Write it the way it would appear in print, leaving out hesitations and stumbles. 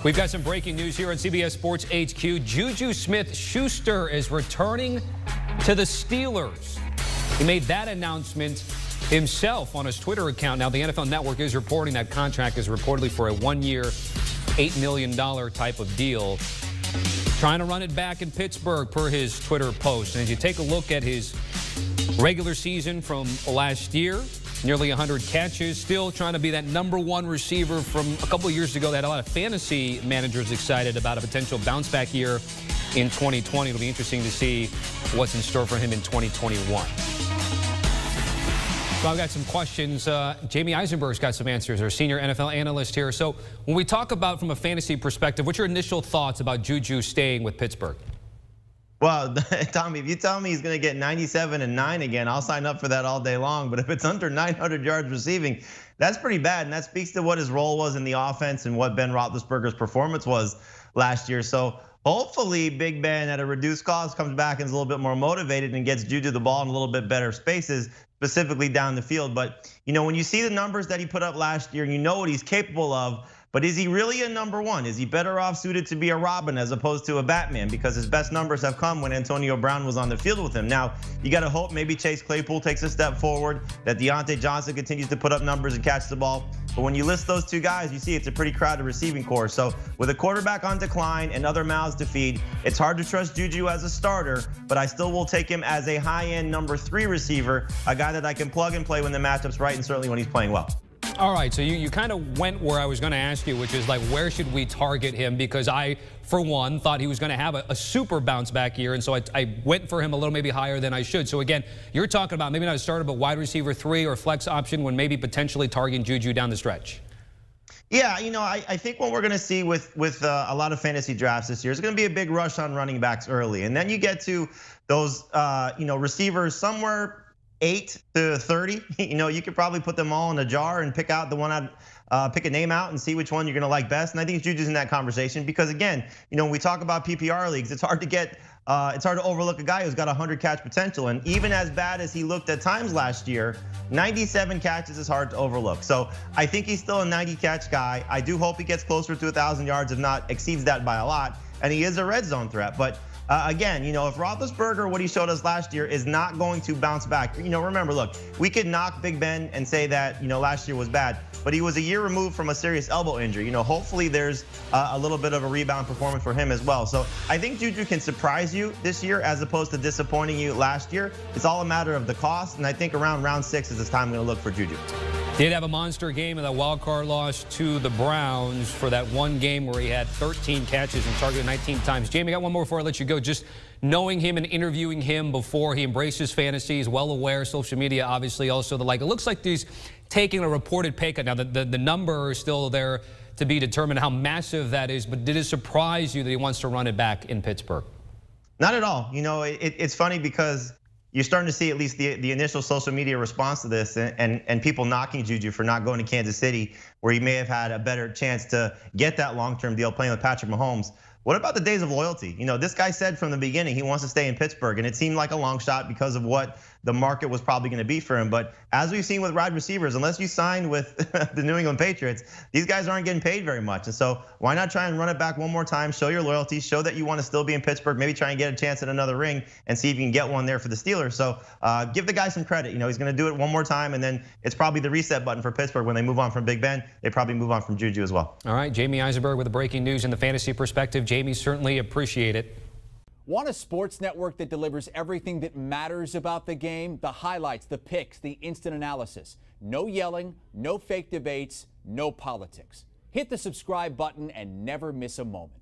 We've got some breaking news here on CBS Sports HQ. JuJu Smith-Schuster is returning to the Steelers. He made that announcement himself on his Twitter account. Now, the NFL Network is reporting that contract is reportedly for a one-year, $8 million type of deal. Trying to run it back in Pittsburgh per his Twitter post. And as you take a look at his regular season from last year, nearly 100 catches, still trying to be that #1 receiver from a couple of years ago that had a lot of fantasy managers excited about a potential bounce back year in 2020. It'll be interesting to see what's in store for him in 2021. So I've got some questions. Jamey Eisenberg's got some answers, our senior NFL analyst here. So when we talk about from a fantasy perspective, what's your initial thoughts about JuJu staying with Pittsburgh? Well, Tommy, if you tell me he's going to get 97 and 9 again, I'll sign up for that all day long. But if it's under 900 yards receiving, that's pretty bad. And that speaks to what his role was in the offense and what Ben Roethlisberger's performance was last year. So hopefully Big Ben at a reduced cost comes back and is a little bit more motivated and gets JuJu the ball in a little bit better spaces, specifically down the field. But when you see the numbers that he put up last year, you know what he's capable of. But is he really a #1? Is he better off suited to be a Robin as opposed to a Batman? Because his best numbers have come when Antonio Brown was on the field with him. Now, you got to hope maybe Chase Claypool takes a step forward, that Deontay Johnson continues to put up numbers and catch the ball. But when you list those two guys, you see it's a pretty crowded receiving corps. So with a quarterback on decline and other mouths to feed, it's hard to trust JuJu as a starter, but I still will take him as a high-end #3 receiver, a guy that I can plug and play when the matchup's right and certainly when he's playing well. All right, so you kind of went where I was going to ask you, which is like, where should we target him? Because I, for one, thought he was going to have a super bounce back year, and so I went for him a little maybe higher than I should. So again, you're talking about maybe not a starter, but wide receiver 3 or flex option when maybe potentially targeting JuJu down the stretch. Yeah, I think what we're going to see with a lot of fantasy drafts this year is going to be a big rush on running backs early, and then you get to those receivers somewhere 8 to 30. You could probably put them all in a jar and pick out the one pick a name out and see which one you're going to like best. And I think JuJu's in that conversation because again, when we talk about PPR leagues, it's hard to overlook a guy who's got 100 catch potential. And even as bad as he looked at times last year, 97 catches is hard to overlook. So I think he's still a 90 catch guy. I do hope he gets closer to 1,000 yards, if not exceeds that by a lot. And he is a red zone threat. But again, if Roethlisberger, what he showed us last year, is not going to bounce back. Remember, look, we could knock Big Ben and say that, last year was bad, but he was a year removed from a serious elbow injury. Hopefully there's a little bit of a rebound performance for him as well. So I think JuJu can surprise you this year as opposed to disappointing you last year. It's all a matter of the cost, and I think around round 6 is the time I'm going to look for JuJu. Did have a monster game in that wild card loss to the Browns for that one game where he had 13 catches and targeted 19 times. Jamey, I got one more before I let you go. Just knowing him and interviewing him before he embraces fantasy, he's well aware, social media obviously also the like. It looks like he's taking a reported pay cut. Now, the number is still there to be determined how massive that is, but did it surprise you that he wants to run it back in Pittsburgh? Not at all. It's funny because you're starting to see at least the initial social media response to this and people knocking JuJu for not going to Kansas City, where he may have had a better chance to get that long-term deal playing with Patrick Mahomes. What about the days of loyalty? This guy said from the beginning he wants to stay in Pittsburgh, and it seemed like a long shot because of what the market was probably going to be for him. But as we've seen with wide receivers, unless you sign with the New England Patriots, these guys aren't getting paid very much. And so why not try and run it back one more time, show your loyalty, show that you want to still be in Pittsburgh, maybe try and get a chance at another ring and see if you can get one there for the Steelers. So give the guy some credit. He's going to do it one more time, and then it's probably the reset button for Pittsburgh. When they move on from Big Ben, they probably move on from JuJu as well. All right, Jamey Eisenberg with the breaking news in the fantasy perspective. Jamey, certainly appreciate it. Want a sports network that delivers everything that matters about the game? The highlights, the picks, the instant analysis. No yelling, no fake debates, no politics. Hit the subscribe button and never miss a moment.